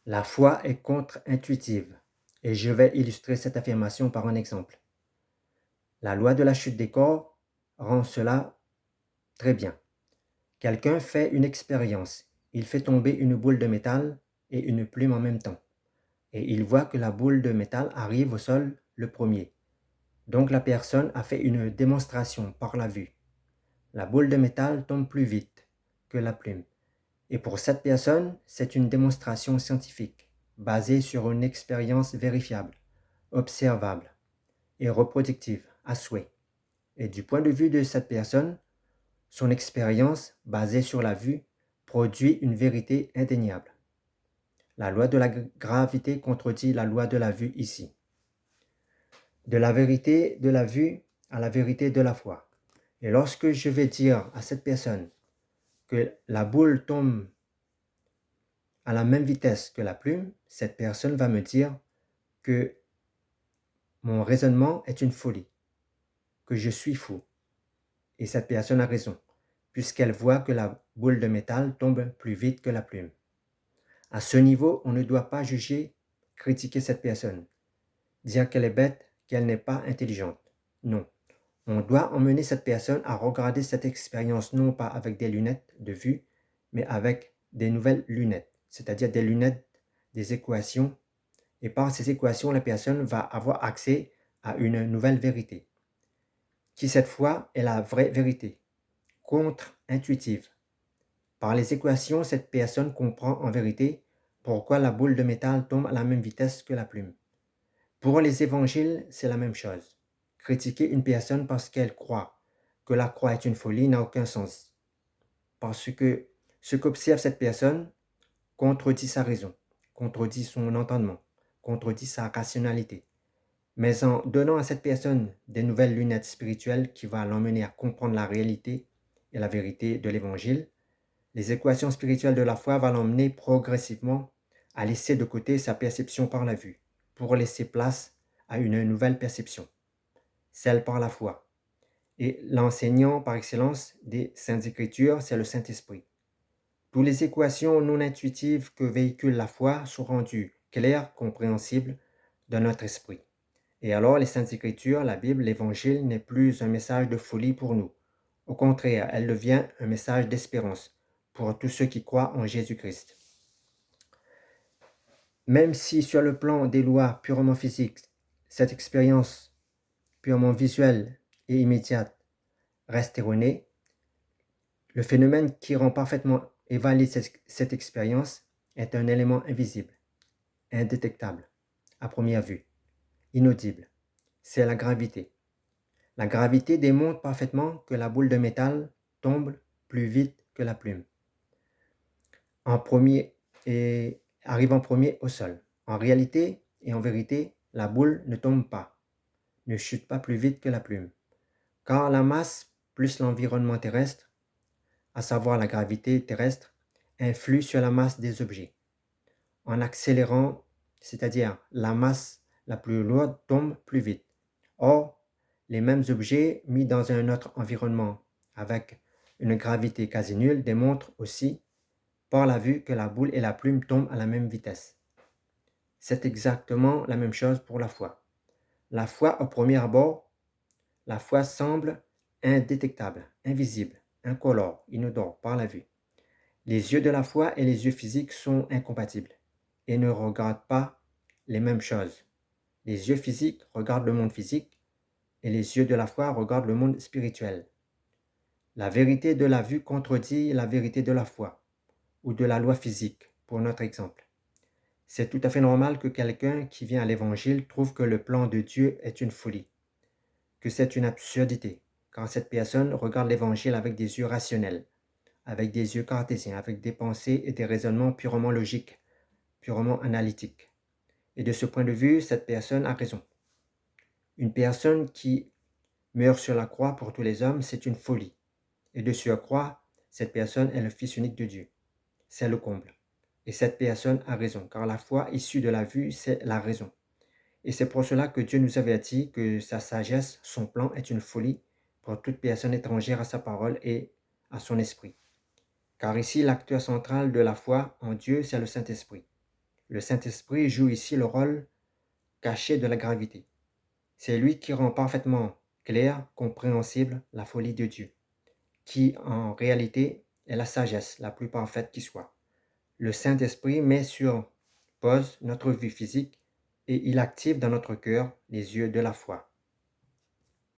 La foi est contre-intuitive, et je vais illustrer cette affirmation par un exemple. La loi de la chute des corps rend cela très bien. Quelqu'un fait une expérience. Il fait tomber une boule de métal et une plume en même temps. Et il voit que la boule de métal arrive au sol le premier. Donc la personne a fait une démonstration par la vue. La boule de métal tombe plus vite que la plume. Et pour cette personne, c'est une démonstration scientifique, basée sur une expérience vérifiable, observable et reproductive à souhait. Et du point de vue de cette personne, son expérience, basée sur la vue, produit une vérité indéniable. La loi de la gravité contredit la loi de la vue ici. De la vérité de la vue à la vérité de la foi. Et lorsque je vais dire à cette personne que la boule tombe à la même vitesse que la plume, cette personne va me dire que mon raisonnement est une folie, que je suis fou. Et cette personne a raison, puisqu'elle voit que la boule de métal tombe plus vite que la plume. À ce niveau, on ne doit pas juger, critiquer cette personne, dire qu'elle est bête, qu'elle n'est pas intelligente. Non. On doit emmener cette personne à regarder cette expérience non pas avec des lunettes de vue, mais avec des nouvelles lunettes, c'est-à-dire des lunettes des équations. Et par ces équations, la personne va avoir accès à une nouvelle vérité, qui cette fois est la vraie vérité, contre-intuitive. Par les équations, cette personne comprend en vérité pourquoi la boule de métal tombe à la même vitesse que la plume. Pour les évangiles, c'est la même chose. Critiquer une personne parce qu'elle croit que la croix est une folie n'a aucun sens. Parce que ce qu'observe cette personne contredit sa raison, contredit son entendement, contredit sa rationalité. Mais en donnant à cette personne des nouvelles lunettes spirituelles qui vont l'emmener à comprendre la réalité et la vérité de l'évangile, les équations spirituelles de la foi vont l'emmener progressivement à laisser de côté sa perception par la vue, pour laisser place à une nouvelle perception, celle par la foi. Et l'enseignant par excellence des Saintes Écritures, c'est le Saint-Esprit. Toutes les équations non intuitives que véhicule la foi sont rendues claires, compréhensibles dans notre esprit. Et alors, les Saintes Écritures, la Bible, l'Évangile n'est plus un message de folie pour nous. Au contraire, elle devient un message d'espérance pour tous ceux qui croient en Jésus-Christ. Même si sur le plan des lois purement physiques, cette expérience purement visuelle et immédiate reste erronée, le phénomène qui rend parfaitement et valide cette expérience est un élément invisible, indétectable, à première vue, inaudible. C'est la gravité. La gravité démontre parfaitement que la boule de métal tombe plus vite que la plume. En premier et arrive en premier au sol. En réalité et en vérité, la boule ne tombe pas, ne chute pas plus vite que la plume. Car la masse plus l'environnement terrestre, à savoir la gravité terrestre, influe sur la masse des objets. En accélérant, c'est-à-dire la masse la plus lourde tombe plus vite. Or, les mêmes objets mis dans un autre environnement avec une gravité quasi nulle démontrent aussi par la vue que la boule et la plume tombent à la même vitesse. C'est exactement la même chose pour la foi. La foi, au premier abord, la foi semble indétectable, invisible, incolore, inodore par la vue. Les yeux de la foi et les yeux physiques sont incompatibles et ne regardent pas les mêmes choses. Les yeux physiques regardent le monde physique et les yeux de la foi regardent le monde spirituel. La vérité de la vue contredit la vérité de la foi ou de la loi physique, pour notre exemple. C'est tout à fait normal que quelqu'un qui vient à l'Évangile trouve que le plan de Dieu est une folie, que c'est une absurdité, car cette personne regarde l'Évangile avec des yeux rationnels, avec des yeux cartésiens, avec des pensées et des raisonnements purement logiques, purement analytiques. Et de ce point de vue, cette personne a raison. Une personne qui meurt sur la croix pour tous les hommes, c'est une folie. Et de surcroît, cette personne est le Fils unique de Dieu. C'est le comble. Et cette personne a raison, car la foi issue de la vue, c'est la raison. Et c'est pour cela que Dieu nous avertit que sa sagesse, son plan est une folie pour toute personne étrangère à sa parole et à son esprit. Car ici, l'acteur central de la foi en Dieu, c'est le Saint-Esprit. Le Saint-Esprit joue ici le rôle caché de la gravité. C'est lui qui rend parfaitement clair, compréhensible la folie de Dieu, qui en réalité est la sagesse la plus parfaite qui soit. Le Saint-Esprit met sur pause notre vie physique et il active dans notre cœur les yeux de la foi.